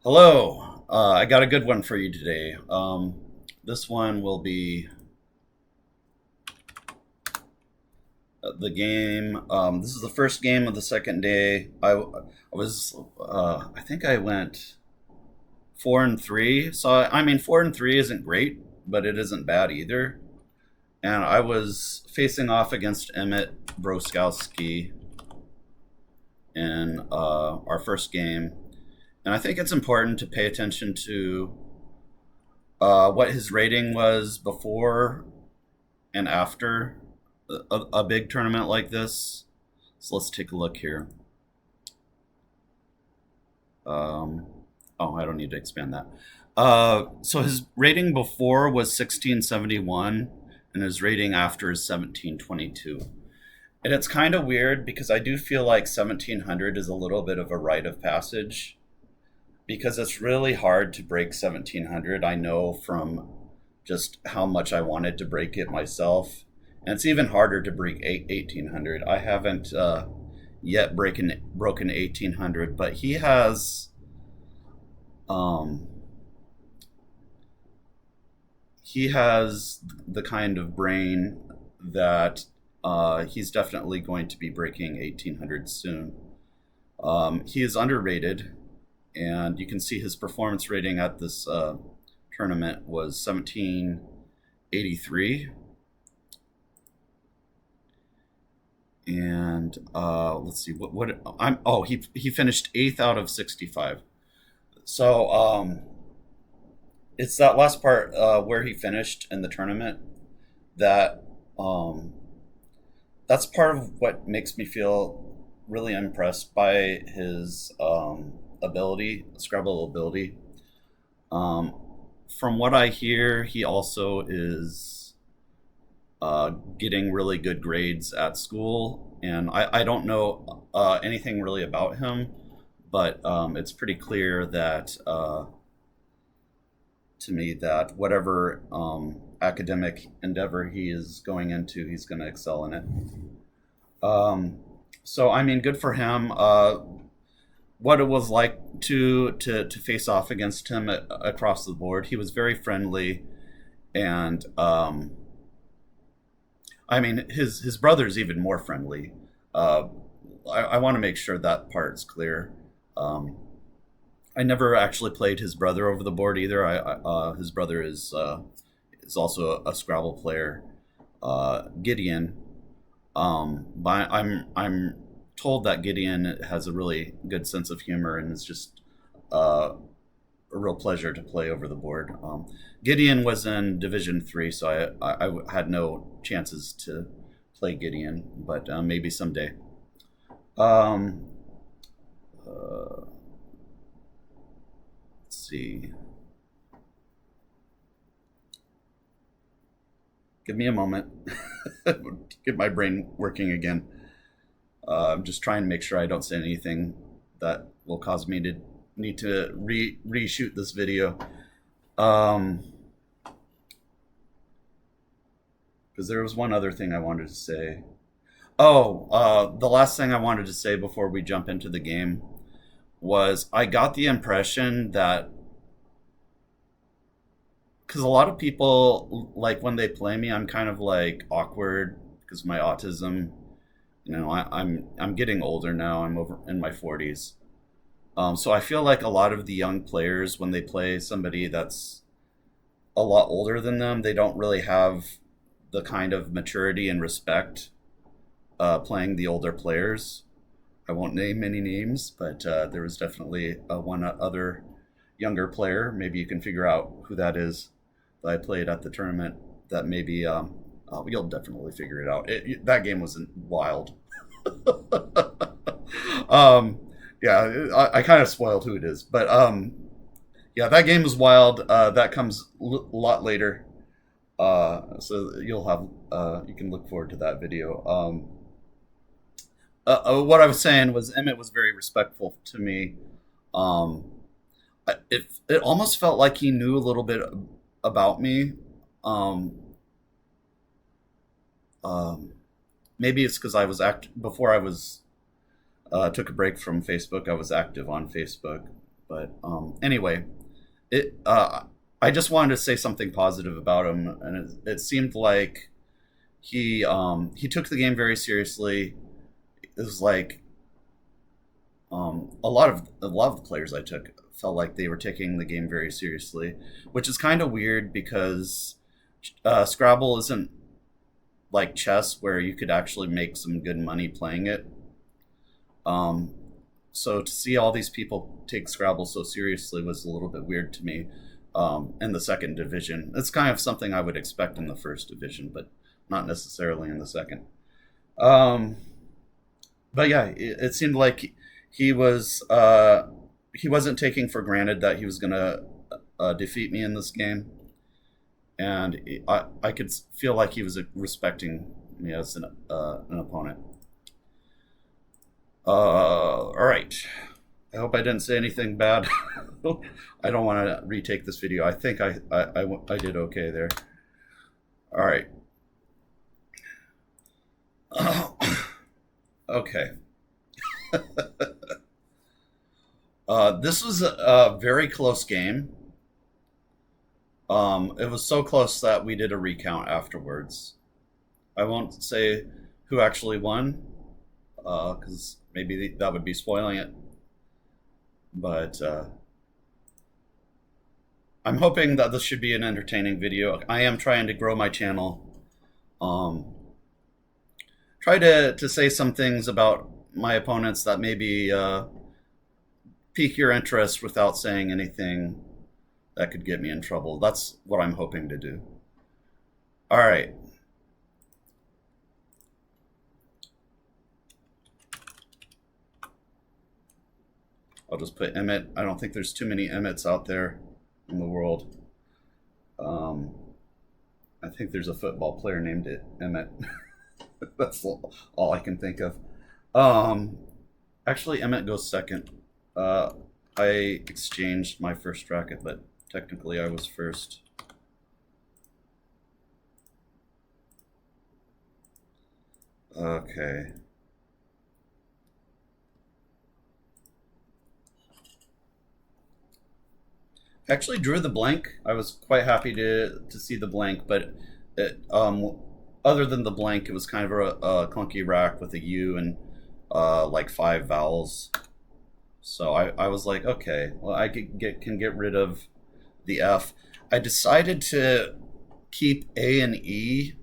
Hello. I got a good one for you today. This one will be the game. This is the first game of the second day. I think I went 4-3. So, I mean, 4-3 isn't great, but it isn't bad either. And I was facing off against Emmet Brosowsky in our first game. And I think it's important to pay attention to what his rating was before and after a big tournament like this. So let's take a look here. Um, oh, I don't need to expand that. So his rating before was 1671, and his rating after is 1722. And it's kind of weird because I do feel like 1700 is a little bit of a rite of passage because it's really hard to break 1700. I know from just how much I wanted to break it myself. And it's even harder to break 1800. I haven't yet broken 1800, but um, he has the kind of brain that he's definitely going to be breaking 1800 soon. He is underrated, and you can see his performance rating at this tournament was 1783. And let's see what I'm. Oh, he finished eighth out of 65. So it's that last part where he finished in the tournament that um, that's part of what makes me feel really impressed by his Scrabble ability. Um, from what I hear, he also is getting really good grades at school, and I don't know anything really about him, but it's pretty clear that to me that whatever academic endeavor he is going into, he's going to excel in it. So I mean, good for him. What it was like to face off against him across the board. He was very friendly, and I mean his brother's even more friendly. Uh, I want to make sure that part's clear. Um, I never actually played his brother over the board either. His brother is also a Scrabble player, Gideon. But I'm told that Gideon has a really good sense of humor and is just a real pleasure to play over the board. Gideon was in Division 3, so I had no chances to play Gideon, but maybe someday. Um, uh, let's see. Give me a moment. Get my brain working again. I'm just trying to make sure I don't say anything that will cause me to need to reshoot this video. Um, because there was one other thing I wanted to say. Oh, the last thing I wanted to say before we jump into the game was I got the impression that because a lot of people like when they play me, I'm kind of like awkward because of my autism. You know, I'm getting older now. I'm over in my 40s. So I feel like a lot of the young players, when they play somebody that's a lot older than them, they don't really have the kind of maturity and respect playing the older players. I won't name any names, but there was definitely one other younger player. Maybe you can figure out who that is that I played at the tournament. That maybe you'll definitely figure it out. That game was wild. um, yeah, I kind of spoiled who it is, but yeah, that game is wild. That comes a lot later, so you'll have you can look forward to that video. What I was saying was Emmett was very respectful to me. Um, it almost felt like he knew a little bit about me. Um, um, Maybe it's because I was before I was took a break from Facebook. I was active on Facebook, But anyway, it I just wanted to say something positive about him, and it seemed like he took the game very seriously. It was like a lot of the players I took felt like they were taking the game very seriously, which is kind of weird because Scrabble isn't like chess where you could actually make some good money playing it. Um, so to see all these people take Scrabble so seriously was a little bit weird to me. In the second division, it's kind of something I would expect in the first division, but not necessarily in the second. Um, but yeah, it seemed like he wasn't taking for granted that he was gonna defeat me in this game, and I could feel like he was respecting me as an opponent. All right. I hope I didn't say anything bad. I don't want to retake this video. I think I did okay there. All right. Okay. This was a very close game. It was so close that we did a recount afterwards. I won't say who actually won, because maybe that would be spoiling it. But I'm hoping that this should be an entertaining video. I am trying to grow my channel. Um, Try to say some things about my opponents that maybe pique your interest without saying anything that could get me in trouble. That's what I'm hoping to do. All right. I'll just put Emmet. I don't think there's too many Emmets out there in the world. I think there's a football player named Emmet. That's all I can think of. Um, Actually, Emmet goes second. I exchanged my first racket, but technically I was first. Okay. Actually drew the blank. I was quite happy to see the blank, but other than the blank, it was kind of a clunky rack with a U and like 5 vowels. So I was like, okay, well I can get rid of the F. I decided to keep A and E.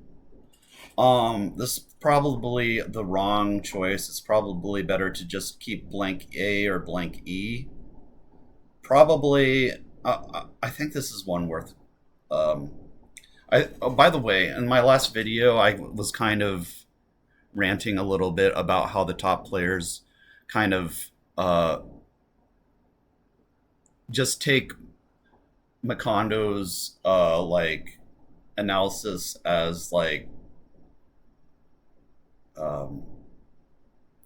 This is probably the wrong choice. It's probably better to just keep blank A or blank E. Probably, I think this is one worth. Um, oh, by the way, in my last video, I was kind of ranting a little bit about how the top players kind of just take Makondo's like analysis as like um,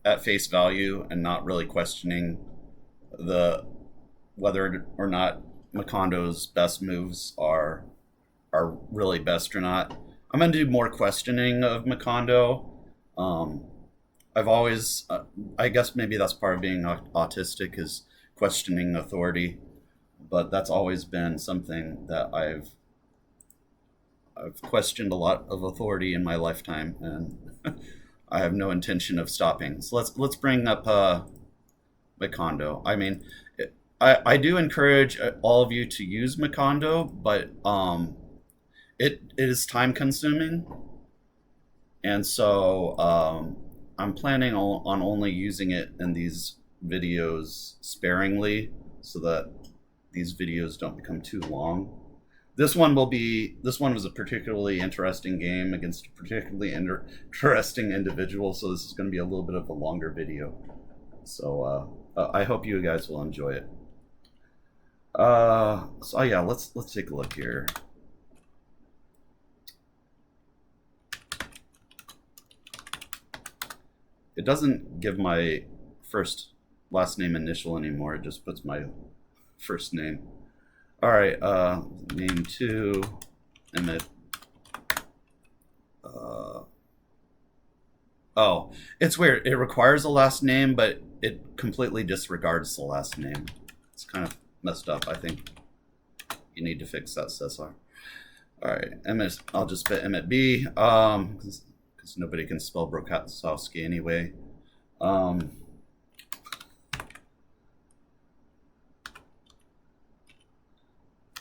at face value and not really questioning the whether or not Makondo's best moves are really best or not. I'm gonna do more questioning of Makondo. Um, I've always, I guess maybe that's part of being autistic is questioning authority, but that's always been something that I've questioned a lot of authority in my lifetime, and I have no intention of stopping. So let's bring up Makondo. I mean, I do encourage all of you to use Makondo, but it is time consuming, and so I'm planning on only using it in these videos sparingly, so that these videos don't become too long. This one was a particularly interesting game against a particularly interesting individual, so this is going to be a little bit of a longer video. So I hope you guys will enjoy it. So yeah, let's take a look here. It doesn't give my last name initial anymore. It just puts my first name. All right, name 2, Emmet. Oh, it's weird. It requires a last name, but it completely disregards the last name. It's kind of messed up. I think you need to fix that, Cesar. All right, Emmet. I'll just put Emmet B. Because nobody can spell Brosowsky anyway. Um,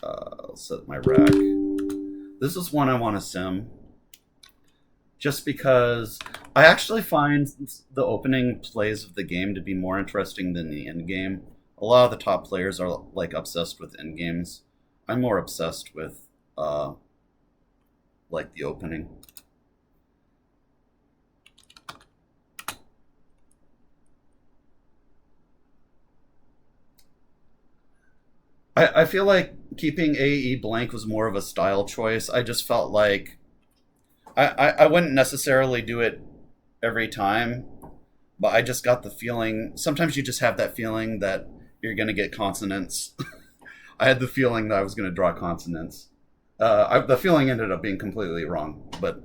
I'll set my rack. This is one I want to sim, just because I actually find the opening plays of the game to be more interesting than the end game. A lot of the top players are like obsessed with end games. I'm more obsessed with like the opening. I feel like keeping AE blank was more of a style choice. I just felt like I wouldn't necessarily do it every time, but I just got the feeling. Sometimes you just have that feeling that you're going to get consonants. I had the feeling that I was going to draw consonants. The feeling ended up being completely wrong, but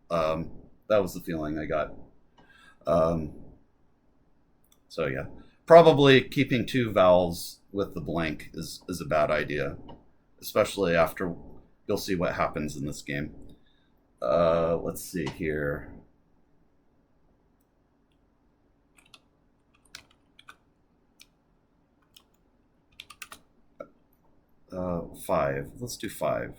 that was the feeling I got. Um, so yeah, probably keeping two vowels with the blank is a bad idea, especially after you'll see what happens in this game. Let's see here. Five. Let's do five.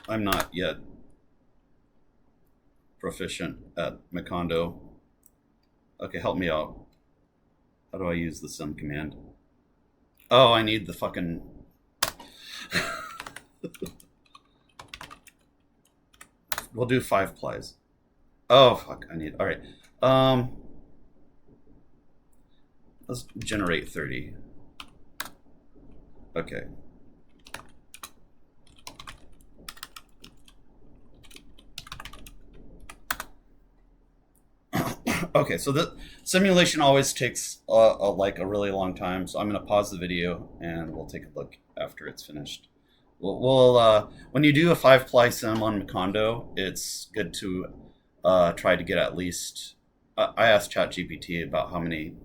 I'm not yet proficient at Macondo. Okay, help me out. How do I use the sim command? Oh, I need the fucking... We'll do 5 plies. Oh, fuck, I need... Alright. Let's generate 30. Okay. Okay, so the simulation always takes like a really long time, so I'm going to pause the video and we'll take a look after it's finished. When you do a 5-ply sim on Macondo, it's good to try to get at least. I asked ChatGPT about how many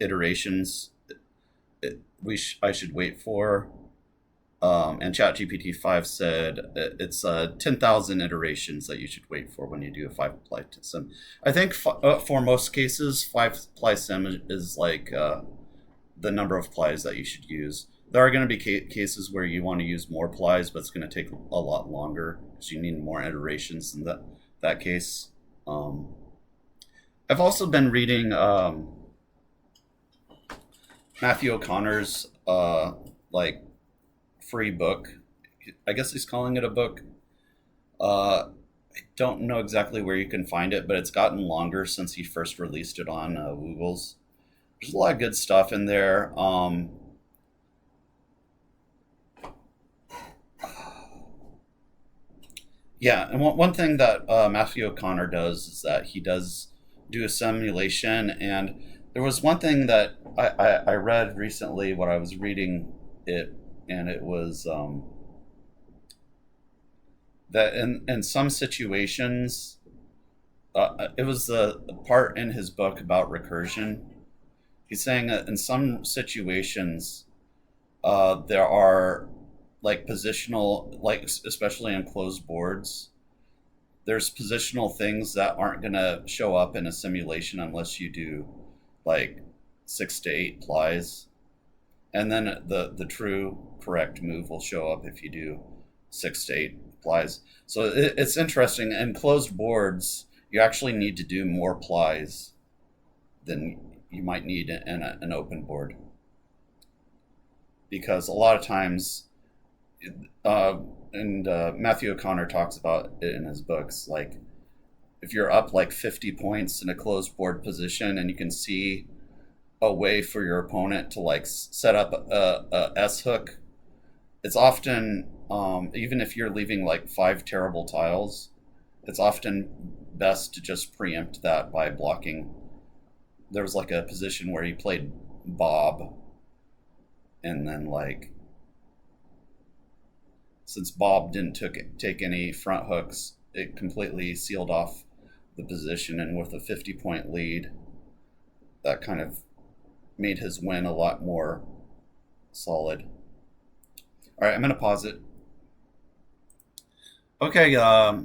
iterations I should wait for, and ChatGPT 5 said it's 10,000 iterations that you should wait for when you do a 5-ply sim. I think for most cases, 5-ply sim is like the number of plies that you should use. There are going to be cases where you want to use more plies, but it's going to take a lot longer because you need more iterations in that case. I've also been reading Matthew O'Connor's like free book. I guess he's calling it a book. I don't know exactly where you can find it, but it's gotten longer since he first released it on Google's. There's a lot of good stuff in there. Yeah, and one thing that Matthew O'Connor does is that he does do a simulation. And there was one thing that I read recently when I was reading it, and it was that in some situations, it was the part in his book about recursion. He's saying that in some situations, there are like positional, like especially on closed boards, there's positional things that aren't going to show up in a simulation unless you do like 6 to 8 plies, and then the true correct move will show up if you do 6 to 8 plies. So it's interesting. In closed boards, you actually need to do more plies than you might need in an open board, because a lot of times, and Matthew O'Connor talks about it in his books, like if you're up like 50 points in a closed board position and you can see a way for your opponent to like set up a S hook, it's often, even if you're leaving like 5 terrible tiles, it's often best to just preempt that by blocking. There was like a position where he played Bob, and then like since Bob didn't take any front hooks, it completely sealed off the position, and with a 50-point lead, that kind of made his win a lot more solid. All right, I'm gonna pause it. Okay,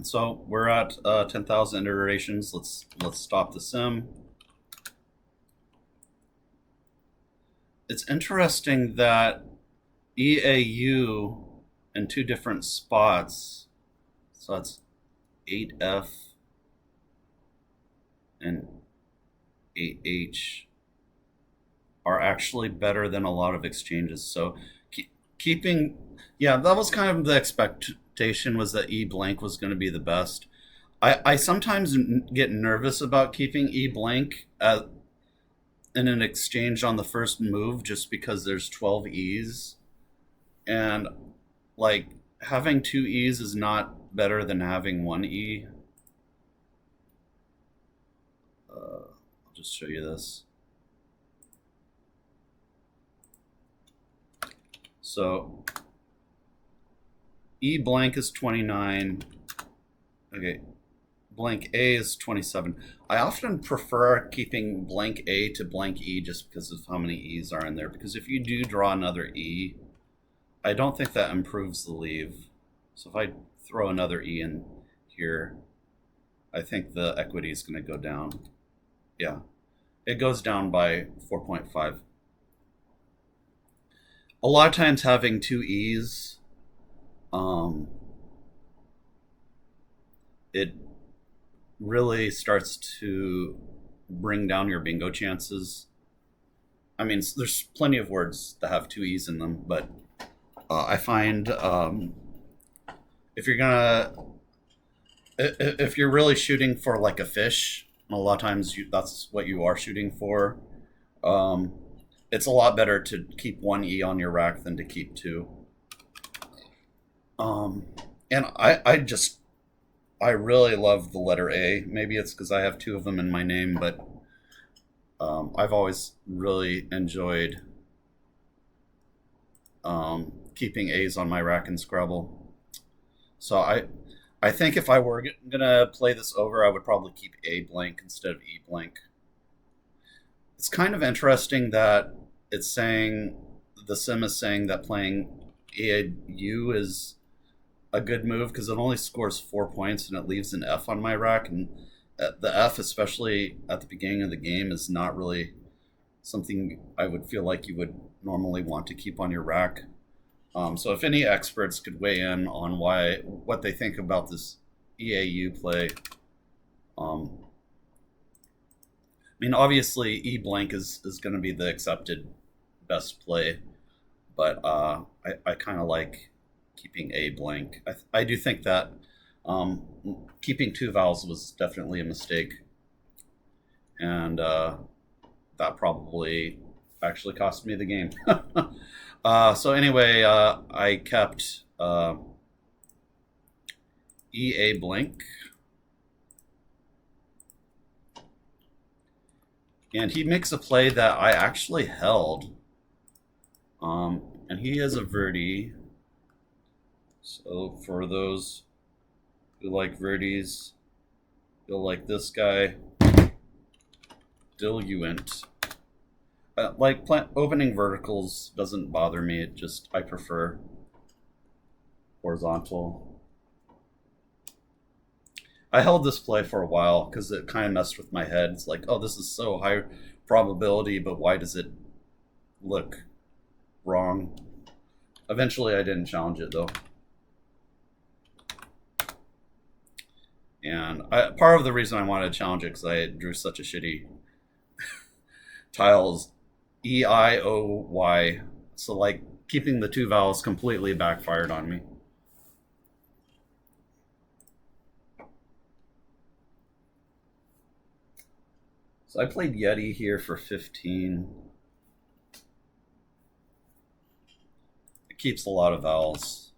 so we're at 10,000 iterations. Let's stop the sim. It's interesting that EAU in two different spots. So that's 8F and 8H are actually better than a lot of exchanges. So keeping, yeah, that was kind of the expectation, was that E blank was going to be the best. I sometimes get nervous about keeping E blank in an exchange on the first move just because there's 12 E's. And like having two E's is not better than having one E. I'll just show you this. So E blank is 29. Okay, blank A is 27. I often prefer keeping blank A to blank E just because of how many E's are in there. Because if you do draw another E, I don't think that improves the leave. So if I throw another E in here, I think the equity is going to go down. Yeah, it goes down by 4.5. A lot of times having two E's, it really starts to bring down your bingo chances. I mean, there's plenty of words that have two E's in them, but I find if you're gonna, if you're really shooting for like a fish, a lot of times that's what you are shooting for. Um, it's a lot better to keep one E on your rack than to keep two. Um, and I really love the letter A. Maybe it's because I have two of them in my name, but I've always really enjoyed keeping A's on my rack and Scrabble. So I think if I were gonna play this over, I would probably keep A blank instead of E blank. It's kind of interesting that it's saying the sim is saying that playing AU is a good move because it only scores 4 points and it leaves an F on my rack, and the F, especially at the beginning of the game, is not really something I would feel like you would normally want to keep on your rack. So if any experts could weigh in on what they think about this EAU play. I mean, obviously E blank is going to be the accepted best play, but I kind of like keeping A blank. I do think that keeping two vowels was definitely a mistake, and that probably actually cost me the game. So anyway, I kept EA blank, and he makes a play that I actually held, and he is a Verdi. So for those who like Verdis, you'll like this guy, Diluent. Like opening verticals doesn't bother me. It just, I prefer horizontal. I held this play for a while because it kind of messed with my head. It's like, oh, this is so high probability, but why does it look wrong? Eventually, I didn't challenge it though. And part of the reason I wanted to challenge it because I drew such a shitty tiles, EIOY. So like keeping the two vowels completely backfired on me. So I played Yeti here for 15. It keeps a lot of vowels.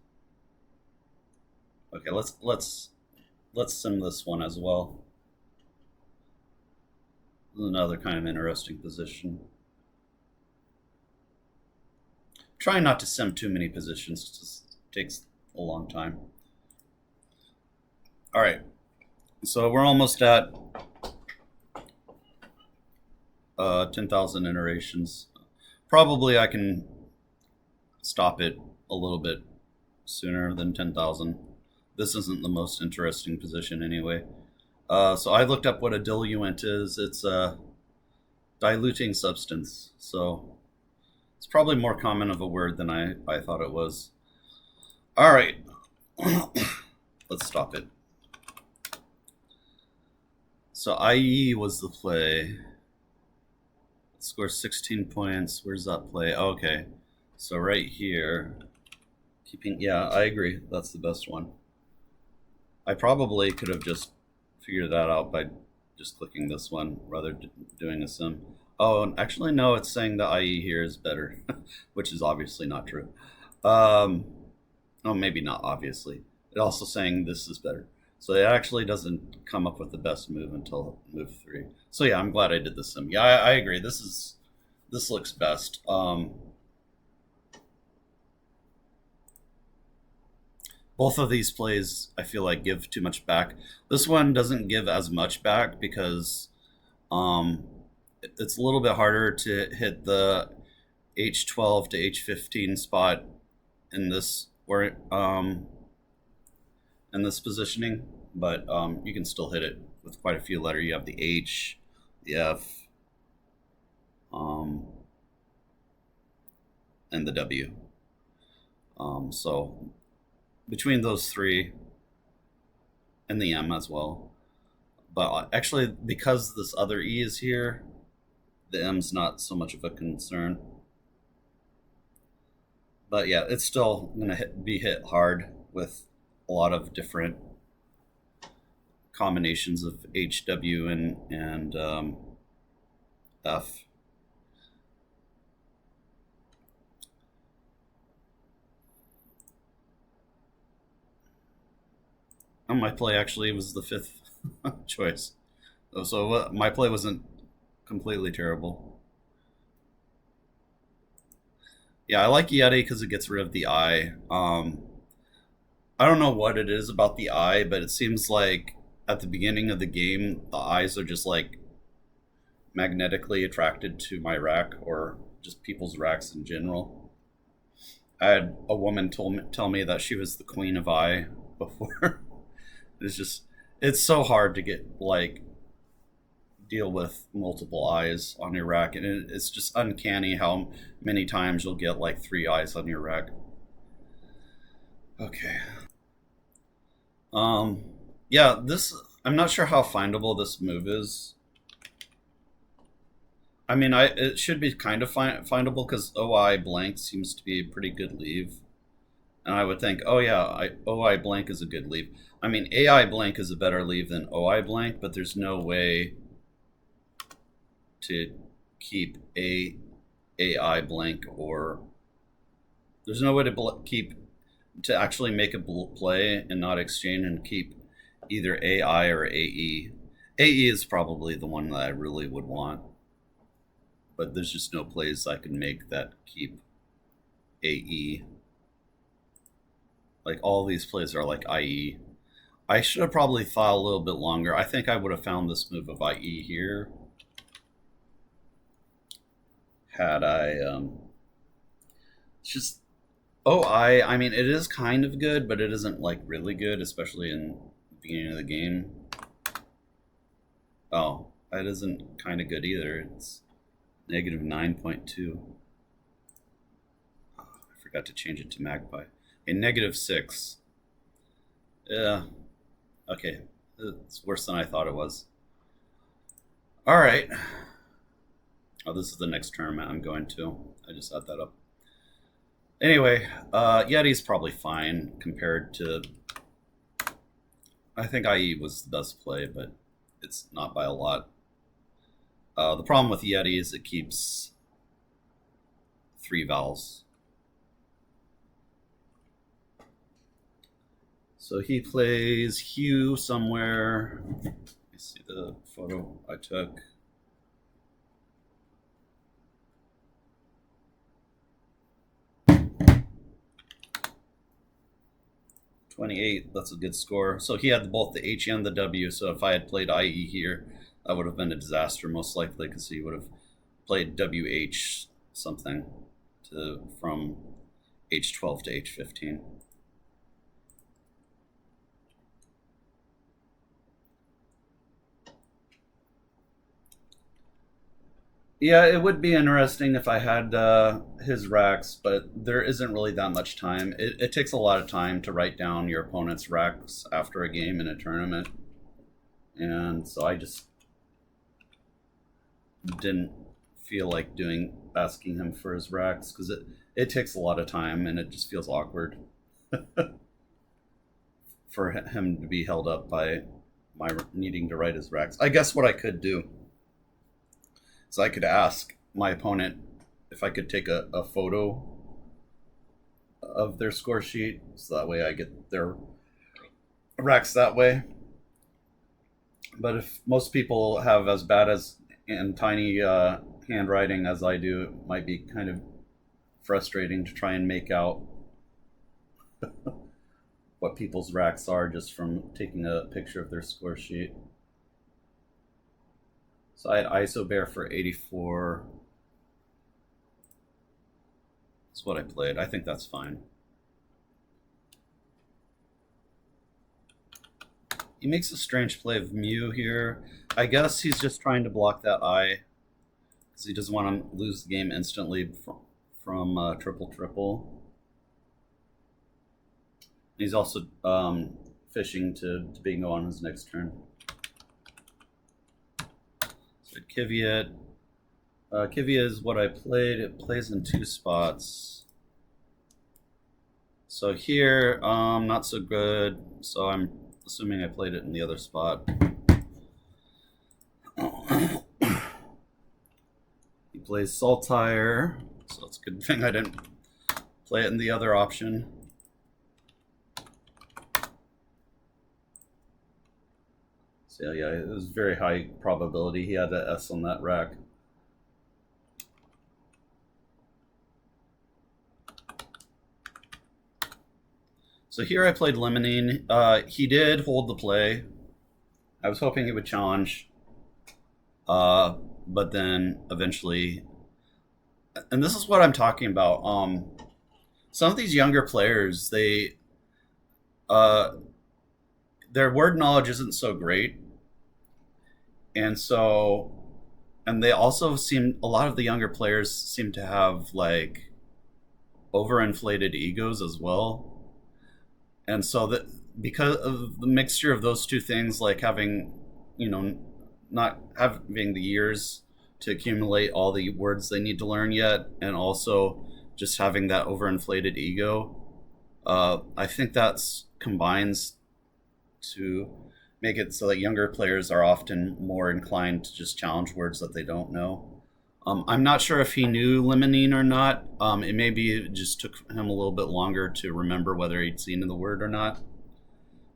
Okay, let's sim this one as well. This is another kind of interesting position. Trying not to sim too many positions, it just takes a long time. All right, so we're almost at 10,000 iterations. Probably I can stop it a little bit sooner than 10,000. This isn't the most interesting position anyway. So I looked up what a diluent is. It's a diluting substance. So it's probably more common of a word than I thought it was. All right. Let's stop it. So IE was the play. Score 16 points. Where's that play? Okay. So right here. Yeah, I agree. That's the best one. I probably could have just figured that out by just clicking this one rather than doing a sim. Oh, and actually, no, it's saying the IE here is better, which is obviously not true. Oh, maybe not obviously. It's also saying this is better. So it actually doesn't come up with the best move until move 3. So yeah, I'm glad I did this sim. Yeah, I agree. This looks best. Both of these plays, I feel like, give too much back. This one doesn't give as much back because it's a little bit harder to hit the H12 to H15 spot in this in this positioning, but you can still hit it with quite a few letters. You have the H, the F, and the W. So between those three and the M as well. But actually, because this other E is here, the M's not so much of a concern. But yeah, it's still going to be hit hard with a lot of different combinations of H, W, and F. And my play actually was the 5th choice. So my play wasn't completely terrible. Yeah, I like Yeti because it gets rid of the eye. I don't know what it is about the eye, but it seems like at the beginning of the game, the eyes are just like magnetically attracted to my rack or just people's racks in general. I had a woman tell me that she was the queen of eye before. It's so hard to get like deal with multiple eyes on your rack, and it's just uncanny how many times you'll get like 3 eyes on your rack. Okay. Yeah, I'm not sure how findable this move is. I mean, it should be kind of findable because OI blank seems to be a pretty good leave. And I would think, oh yeah, OI blank is a good leave. I mean, AI blank is a better leave than OI blank, but there's no way to keep AI blank, or there's no way to actually make a play and not exchange and keep either AI or AE. AE is probably the one that I really would want, but there's just no plays I can make that keep AE. Like all these plays are like IE. I should have probably thought a little bit longer. I think I would have found this move of IE here had I just I mean, it is kind of good, but it isn't like really good, especially in the beginning of the game. Oh, that isn't kind of good either. It's negative 9.2. Oh, I forgot to change it to Magpie. A negative 6. Yeah. Okay. It's worse than I thought it was. All right. Oh, this is the next tournament I'm going to. I just had that up. Anyway, Yeti's probably fine compared to. I think IE was the best play, but it's not by a lot. The problem with Yeti is it keeps 3 vowels. So he plays Hugh somewhere. Let me see the photo I took. 28, that's a good score. So he had both the H and the W, so if I had played IE here, that would have been a disaster most likely, because he would have played WH something from H12 to H15. Yeah, it would be interesting if I had his racks, but there isn't really that much time. It takes a lot of time to write down your opponent's racks after a game in a tournament. And so I just didn't feel like asking him for his racks, because it takes a lot of time and it just feels awkward for him to be held up by my needing to write his racks. I guess what I could do is I could ask my opponent if I could take a photo of their score sheet, so that way I get their racks that way. But if most people have as bad as and tiny handwriting as I do, it might be kind of frustrating to try and make out what people's racks are just from taking a picture of their score sheet. So I had ISO Bear for 84. That's what I played. I think that's fine. He makes a strange play of Mew here. I guess he's just trying to block that I, because he doesn't want to lose the game instantly from triple triple. He's also fishing to bingo on his next turn. So Kvyat. Kvyat is what I played. It plays in 2 spots. So here, not so good. So I'm assuming I played it in the other spot. He plays Saltire, so it's a good thing I didn't play it in the other option. So yeah, it was very high probability he had an S on that rack. So here I played Lemonine. He did hold the play. I was hoping he would challenge, but then eventually, and this is what I'm talking about. Some of these younger players, their word knowledge isn't so great, and they also a lot of the younger players seem to have like overinflated egos as well. And so that because of the mixture of those two things, like having, not having the years to accumulate all the words they need to learn yet, and also just having that overinflated ego, I think that's combines to make it so that younger players are often more inclined to just challenge words that they don't know. I'm not sure if he knew Lemonine or not. It just took him a little bit longer to remember whether he'd seen the word or not.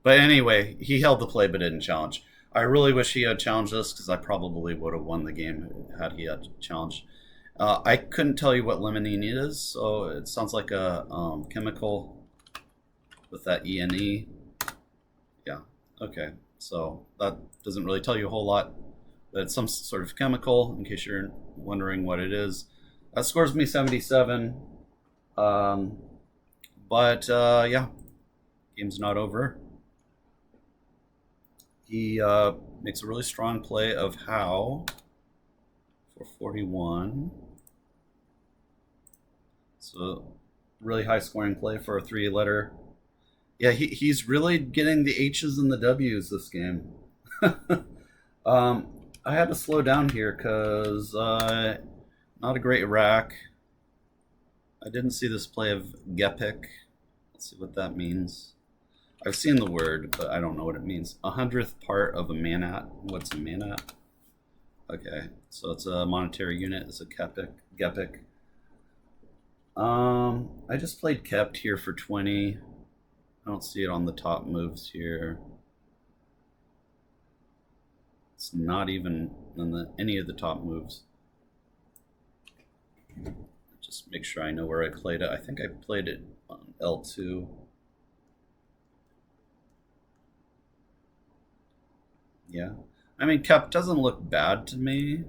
But anyway, he held the play but didn't challenge. I really wish he had challenged us, because I probably would have won the game had he had challenged. I couldn't tell you what Lemonine is, so it sounds like a chemical with that ENE. Yeah, okay. So that doesn't really tell you a whole lot. But it's some sort of chemical, in case you're wondering what it is. That scores me 77. Yeah, game's not over. He makes a really strong play of How for 41. So really high scoring play for a 3-letter. Yeah, he's really getting the H's and the W's this game. I had to slow down here because not a great rack. I didn't see this play of Gepik. Let's see what that means. I've seen the word, but I don't know what it means. 100th part of a manat. What's a manat? Okay, so it's a monetary unit. It's a Gepik. I just played kept here for 20. I don't see it on the top moves here. It's not even in any of the top moves. Just make sure I know where I played it. I think I played it on L2. Yeah. I mean, Kep doesn't look bad to me.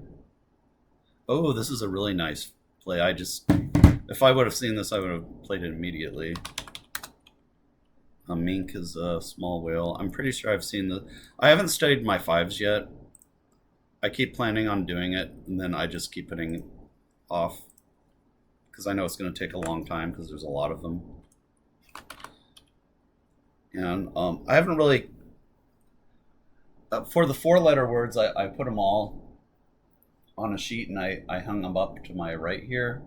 Oh, this is a really nice play. If I would have seen this, I would have played it immediately. A mink is a small whale. I'm pretty sure I've seen the. I haven't studied my fives yet. I keep planning on doing it, and then I just keep putting it off because I know it's going to take a long time because there's a lot of them. And I haven't really for the four-letter words. I put them all on a sheet and I hung them up to my right here.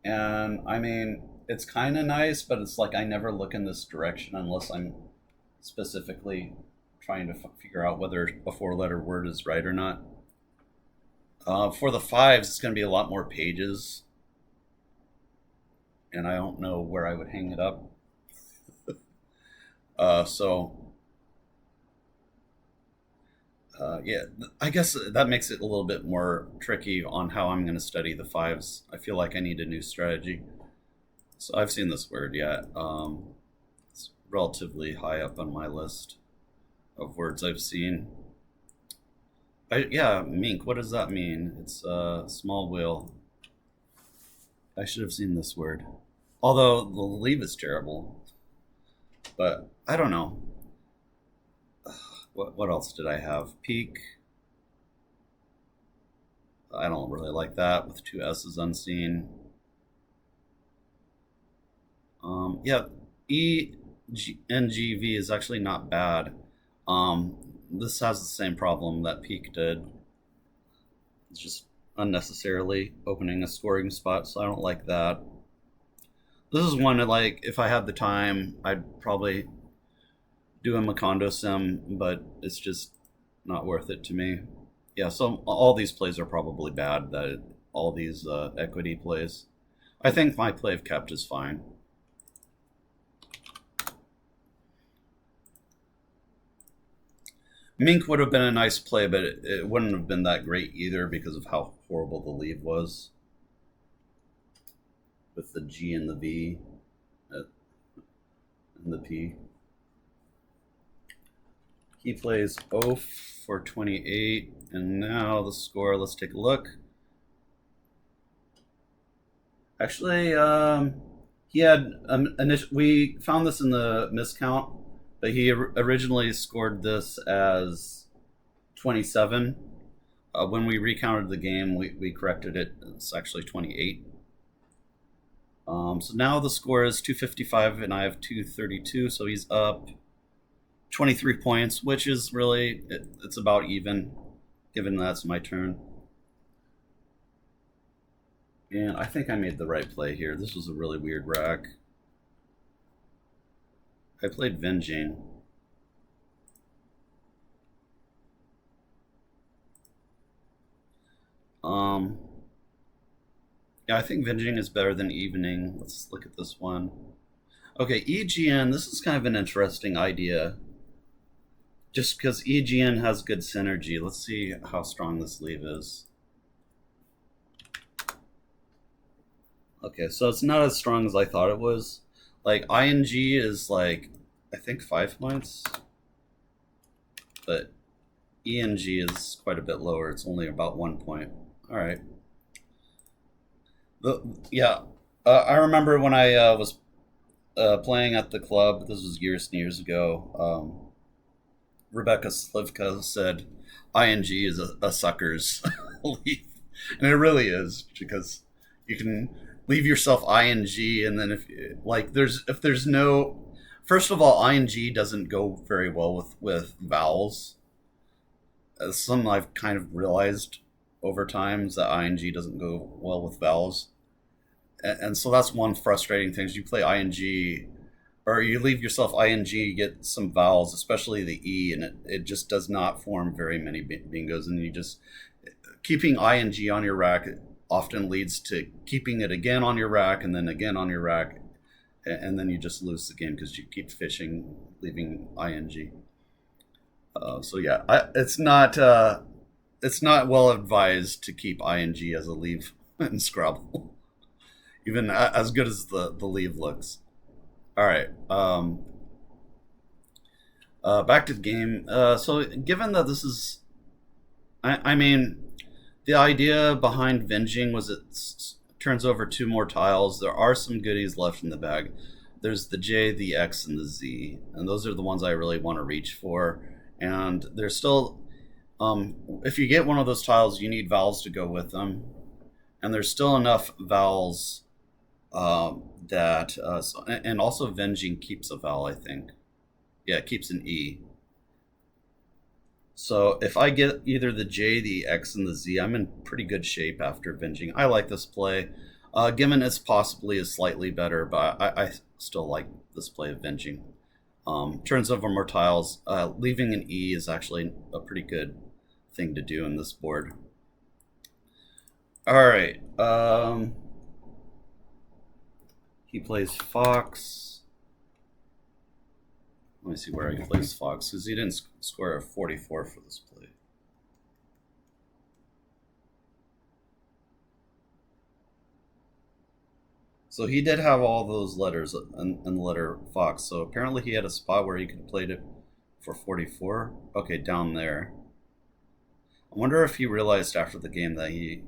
And I mean, it's kind of nice, but it's like I never look in this direction unless I'm specifically trying to figure out whether a four-letter word is right or not. For the fives, it's going to be a lot more pages, and I don't know where I would hang it up. So yeah, I guess that makes it a little bit more tricky on how I'm going to study the fives. I feel like I need a new strategy. So I've seen this word yet. It's relatively high up on my list of words I've seen. Yeah, mink. What does that mean? It's a small whale. I should have seen this word. Although the leave is terrible. But I don't know. What else did I have? Peak. I don't really like that with two S's unseen. Yeah, ENGV is actually not bad. This has the same problem that Peak did. It's just unnecessarily opening a scoring spot, so I don't like that. This is one that, like, if I had the time, I'd probably do a Macondo sim, but it's just not worth it to me. Yeah, so all these plays are probably bad. All these equity plays. I think my play of kept is fine. Mink would have been a nice play, but it wouldn't have been that great either because of how horrible the lead was. With the G and the V and the P. He plays 0 for 28, and now the score, let's take a look. Actually, he had, we found this in the miscount, but he originally scored this as 27. When we recounted the game, we corrected it. It's actually 28. So now the score is 255, and I have 232, so he's up 23 points, which is really, it's about even, given that's my turn. And I think I made the right play here. This was a really weird rack. I played Venging. Yeah, I think Venging is better than Evening. Let's look at this one. Okay, EGN, this is kind of an interesting idea. Just because EGN has good synergy. Let's see how strong this leave is. Okay, so it's not as strong as I thought it was. Like, ING is like, I think 5 points. But ENG is quite a bit lower. It's only about 1 point. All right. Yeah, I remember when I was playing at the club. This was years and years ago. Rebecca Slivka said, "ING is a sucker's leave," and it really is because you can leave yourself ING, and then if there's no, first of all, ING doesn't go very well with vowels. Some I've kind of realized over time is that ING doesn't go well with vowels. And so that's one frustrating thing is you play ING or you leave yourself ING, you get some vowels, especially the E, and it just does not form very many bingos. And you just, keeping ING on your rack often leads to keeping it again on your rack and then again on your rack. And then you just lose the game because you keep fishing, leaving ING. So yeah, it's not well advised to keep ING as a leave in Scrabble, even as good as the leave looks. All right. Back to the game. So, given that this is, I mean, the idea behind Venging was it turns over two more tiles. There are some goodies left in the bag. There's the J, the X, and the Z, and those are the ones I really want to reach for. And there's still, if you get one of those tiles, you need vowels to go with them, and there's still enough vowels and also Venging keeps a vowel, I think. Yeah, it keeps an E. So if I get either the J, the X, and the Z, I'm in pretty good shape after Venging. I like this play. Given it's possibly is slightly better, but I still like this play of Venging. Turns over more tiles. Leaving an E is actually a pretty good thing to do in this board. All right. He plays Fox. Let me see where he plays Fox, because he didn't score a 44 for this play. So he did have all those letters in the letter Fox. So apparently he had a spot where he could have played it for 44. Okay, down there. I wonder if he realized after the game that he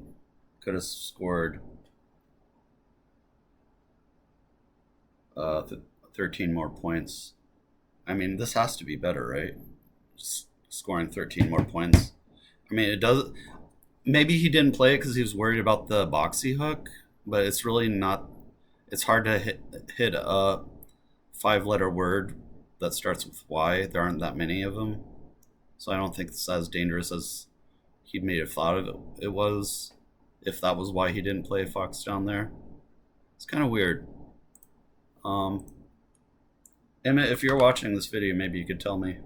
could have scored 13 more points. I mean, this has to be better, right? Scoring 13 more points. I mean, it does. Maybe he didn't play it because he was worried about the boxy hook, but it's really not. It's hard to hit a 5-letter word that starts with Y. There aren't that many of them, so I don't think it's as dangerous as he may have thought it was. If that was why he didn't play Fox down there, it's kind of weird. Emmet, if you're watching this video, maybe you could tell me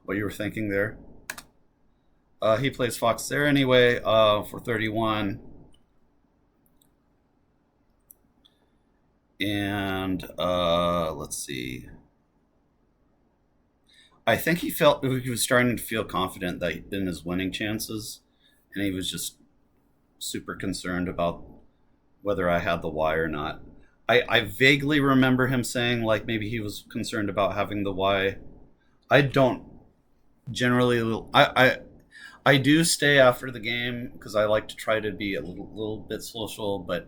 what you were thinking there. He plays Fox there anyway for 31. And let's see. I think he was starting to feel confident that in his winning chances, and he was just super concerned about whether I had the Y or not. I vaguely remember him saying like maybe he was concerned about having the Y. I don't generally. I do stay after the game because I like to try to be a little bit social, but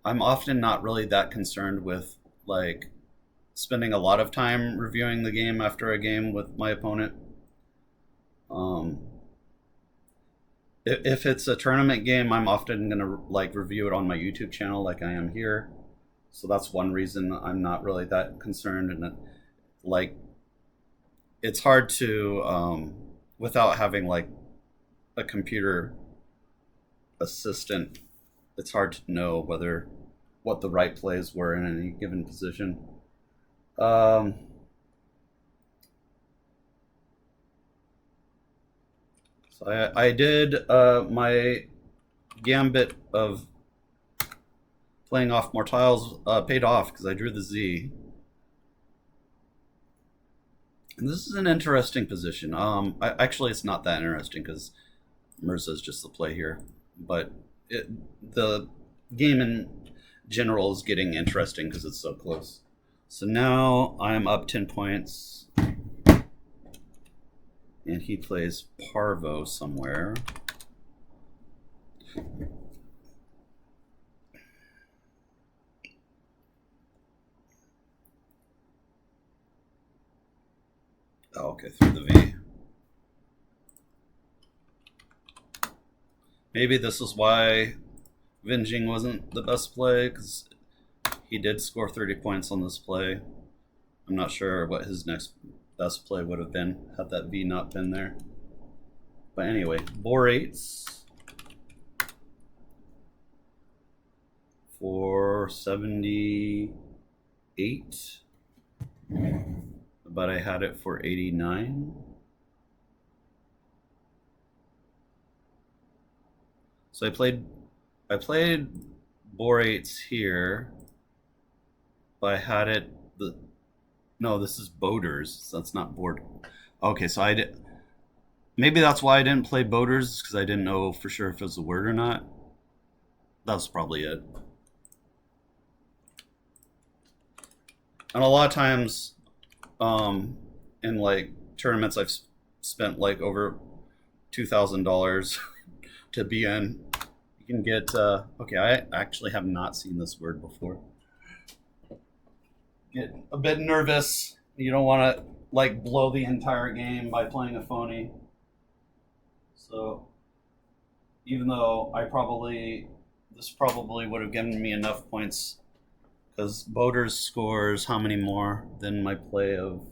I'm often not really that concerned with like spending a lot of time reviewing the game after a game with my opponent. If it's a tournament game, I'm often gonna like review it on my YouTube channel, like I am here. So that's one reason I'm not really that concerned. And like, it's hard to without having like a computer assistant. It's hard to know what the right plays were in any given position. So I did my gambit of playing off more tiles paid off because I drew the Z. And this is an interesting position. Actually, it's not that interesting because Mirza is just the play here. But the game in general is getting interesting because it's so close. So now I'm up 10 points. And he plays Parvo somewhere. Oh, okay, through the V. Maybe this is why Venging wasn't the best play, because he did score 30 points on this play. I'm not sure what his next best play would have been had that V not been there. But anyway, borates for 78. But I had it for 89. So I played borates here, but I had it no, this is boaters. So that's not board. Okay, so maybe that's why I didn't play boaters, because I didn't know for sure if it was a word or not. That was probably it. And a lot of times in like tournaments I've spent like over $2,000 to be in. You can get okay. I actually have not seen this word before. Get a bit nervous. You don't want to like blow the entire game by playing a phony. So even though this probably would have given me enough points because Boaters scores how many more than my play of.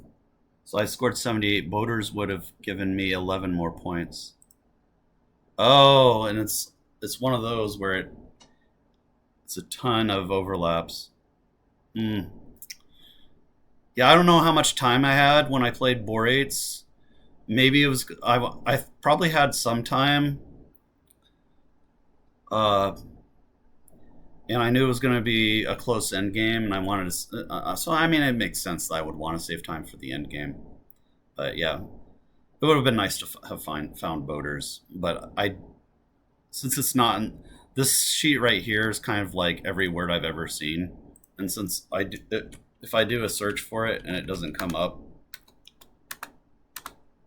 So I scored 78. Boaters would have given me 11 more points. Oh, and it's one of those where it's a ton of overlaps. Hmm. Yeah, I don't know how much time I had when I played Borates. Maybe it was I probably had some time, uh, and I knew it was going to be a close end game, and I wanted to. So I mean, it makes sense that I would want to save time for the end game. But yeah, it would have been nice to have found Boaters, but I since it's not this sheet right here is kind of like every word I've ever seen, and since if I do a search for it and it doesn't come up,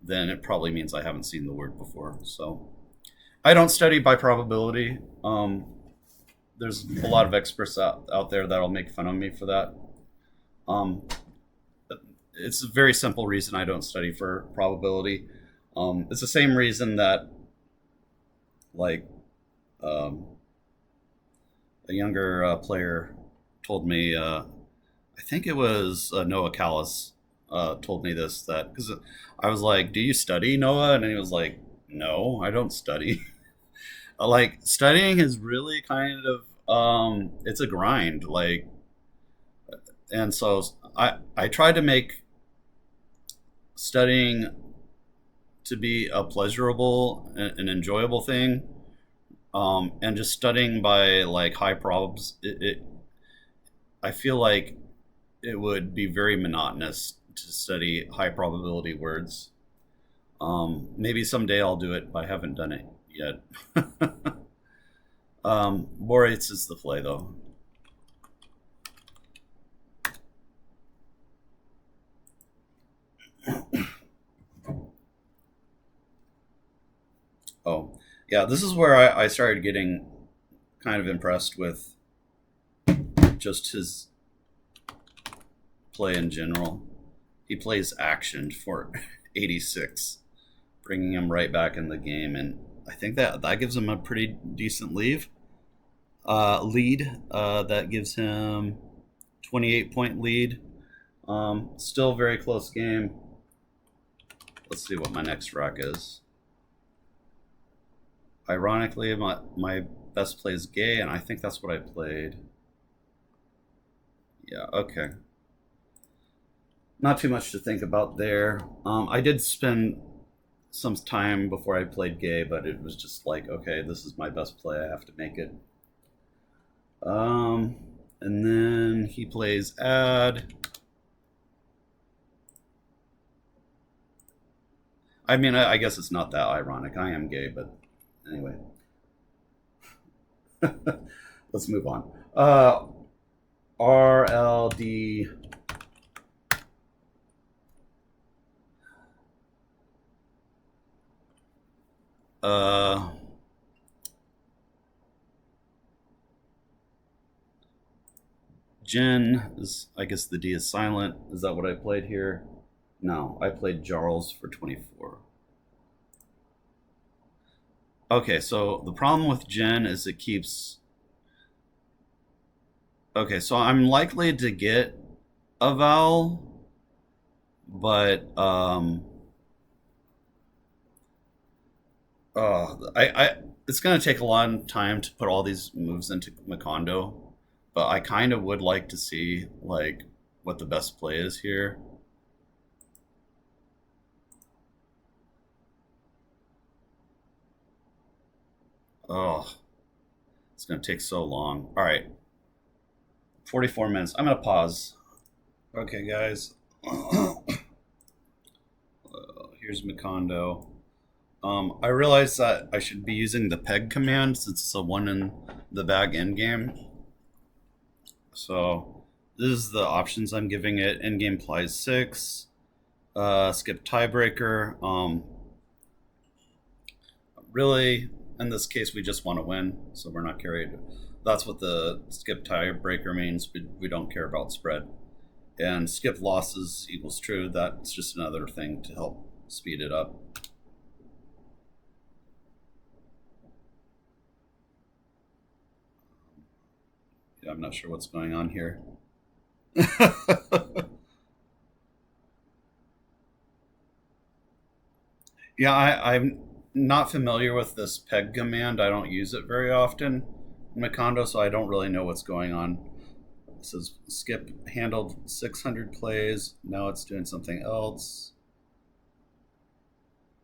then it probably means I haven't seen the word before. So I don't study by probability. There's a lot of experts out there that'll make fun of me for that. Um, it's a very simple reason I don't study for probability. It's the same reason that like a younger player told me, I think it was Noah Callis told me this, that because I was like, "Do you study, Noah?" And he was like, "No, I don't study." Like studying is really kind of it's a grind. Like, and so I try to make studying to be a pleasurable and enjoyable thing. And just studying by like high probs, I feel like it would be very monotonous to study high probability words. Maybe someday I'll do it, but I haven't done it yet. Borates is the play, though. Oh, yeah, this is where I started getting kind of impressed with just his play in general. He plays action for 86, bringing him right back in the game, and I think that gives him a pretty decent lead. That gives him 28-point lead. Still very close game. Let's see what my next rack is. Ironically, my best play is gay, and I think that's what I played. Yeah, okay. Not too much to think about there. I did spend some time before I played gay, but it was just like, okay, this is my best play. I have to make it. And then he plays ad. I mean, I guess it's not that ironic. I am gay, but anyway. Let's move on. RLD. Jen is, I guess the D is silent. Is that what I played here? No, I played Jarls for 24. Okay, so the problem with Jen is it keeps. Okay, so I'm likely to get a vowel, but it's gonna take a long time to put all these moves into Macondo, but I kind of would like to see like what the best play is here. Oh, it's gonna take so long. All right, 44 minutes. I'm gonna pause. Okay, guys. Here's Macondo. I realized that I should be using the peg command since it's a one in the bag endgame. So this is the options I'm giving it. Endgame plays 6. Skip tiebreaker. Really, in this case, we just want to win, so we're not carried. That's what the skip tiebreaker means. We don't care about spread. And skip losses equals true. That's just another thing to help speed it up. Yeah, I'm not sure what's going on here. Yeah, I'm not familiar with this peg command. I don't use it very often in Macondo, so I don't really know what's going on. It says skip handled 600 plays. Now it's doing something else.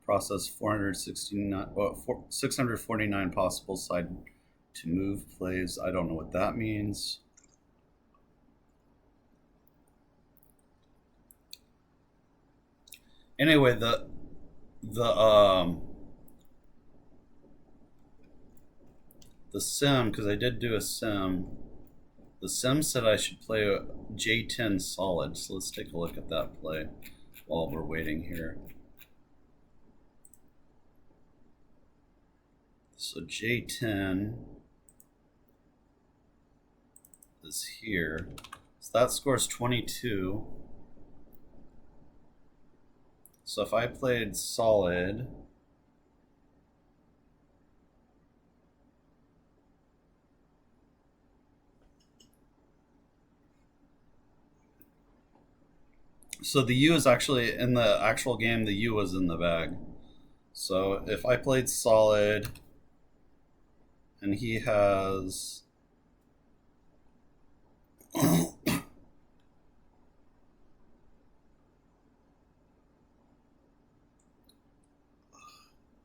Process 649 possible side to move plays. I don't know what that means. Anyway, the sim, because I did do a sim. The sim said I should play a J10 solid, so let's take a look at that play while we're waiting here. So J10 is here. So that scores 22. So if I played solid, so the U is actually in the actual game, the U was in the bag. So if I played solid and he has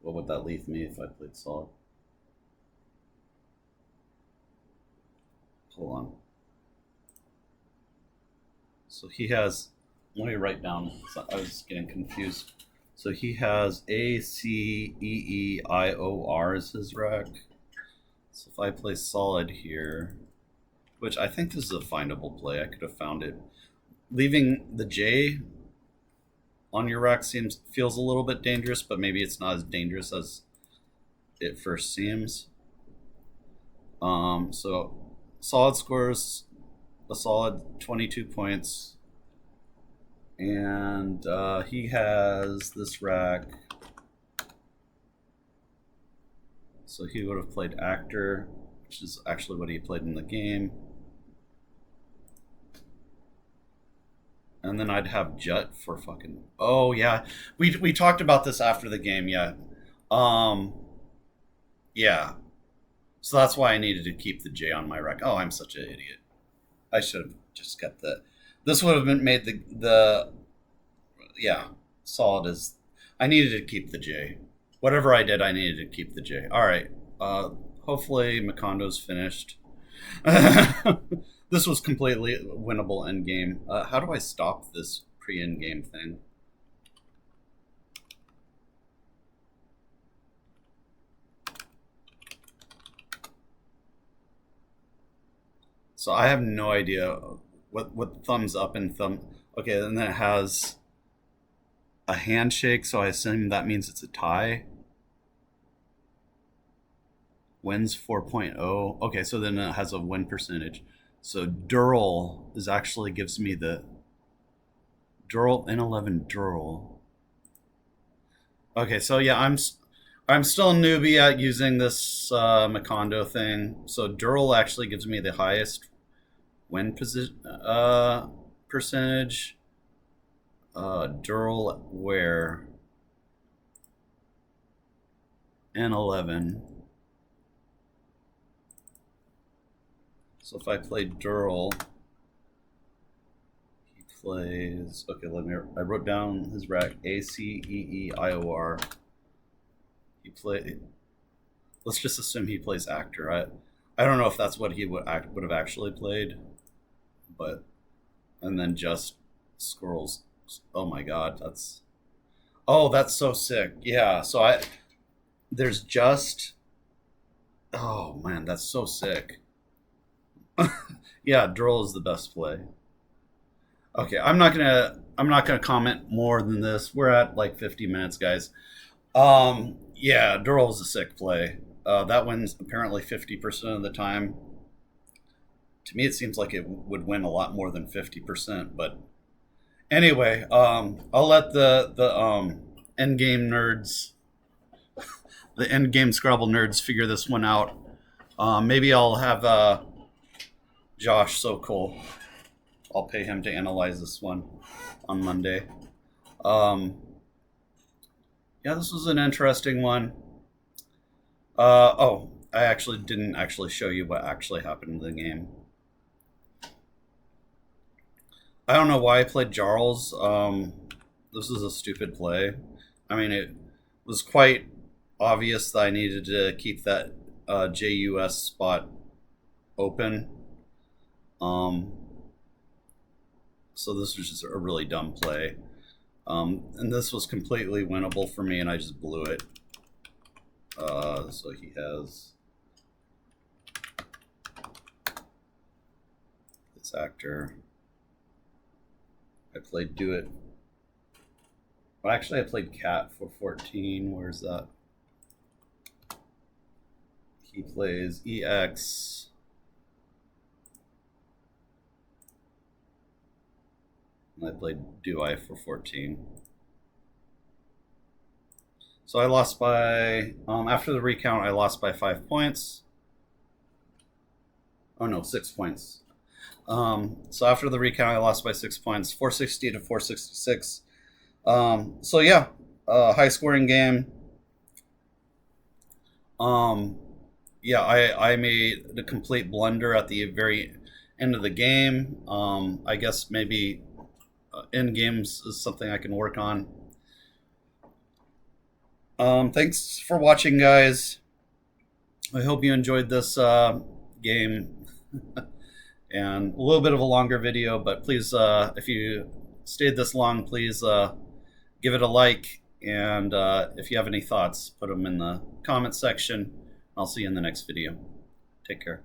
what would that leave me if I played solid? Hold on. So he has, let me write down, I was getting confused. So he has A, C, E, E, I, O, R as his rec. So if I play solid here, which I think this is a findable play, I could have found it. Leaving the J on your rack feels a little bit dangerous, but maybe it's not as dangerous as it first seems. So solid scores a solid 22 points, and he has this rack. So he would have played actor, which is actually what he played in the game. And then I'd have Jut for fucking. Oh yeah, we talked about this after the game. Yeah, um, yeah. So that's why I needed to keep the J on my rack. Oh, I'm such an idiot. I should have just kept the. This would have been made the yeah, solid is. I needed to keep the J. Whatever I did, I needed to keep the J. All right. Hopefully Macondo's finished. This was completely winnable end game. How do I stop this pre-end game thing? So I have no idea what thumbs up and thumb. Okay, and then it has a handshake, so I assume that means it's a tie. Wins 4.0. Okay, so then it has a win percentage. So Durl is actually gives me the Durl N11 Durl. Okay, so yeah, I'm still a newbie at using this Macondo thing. So Durl actually gives me the highest win percentage. Durl where N11. So if I play Durl, he plays. Okay, I wrote down his rack A C E E I O R. He play. Let's just assume he plays actor. I don't know if that's what he would have actually played, but and then just scrolls. Oh my god, that's so sick. Yeah, so there's just. Oh man, that's so sick. Yeah, Droll is the best play. Okay, I'm not gonna comment more than this. We're at like 50 minutes, guys. Yeah, Dural's a sick play. That wins apparently 50% of the time. To me, it seems like it would win a lot more than 50%. But anyway, I'll let the end game nerds, the end game Scrabble nerds, figure this one out. Maybe I'll have Josh Sokol. I'll pay him to analyze this one on Monday. Um, yeah, this was an interesting one. Oh, I actually didn't actually show you what actually happened in the game. I don't know why I played Jarls. This is a stupid play. I mean, it was quite obvious that I needed to keep that JUS spot open. Um, so this was just a really dumb play. And this was completely winnable for me, and I just blew it. So he has this actor. I played Do It. Well, actually, I played Cat for 14. Where's that? He plays EX. And I played Do I for 14. So I lost by, after the recount, I lost by 5 points. Oh no, 6 points. So after the recount, I lost by 6 points, 460 to 466. So yeah, high scoring game. Yeah, I made the complete blunder at the very end of the game. I guess maybe end games is something I can work on. Thanks for watching, guys. I hope you enjoyed this game. And a little bit of a longer video, but please, if you stayed this long, please give it a like. And if you have any thoughts, put them in the comment section. I'll see you in the next video. Take care.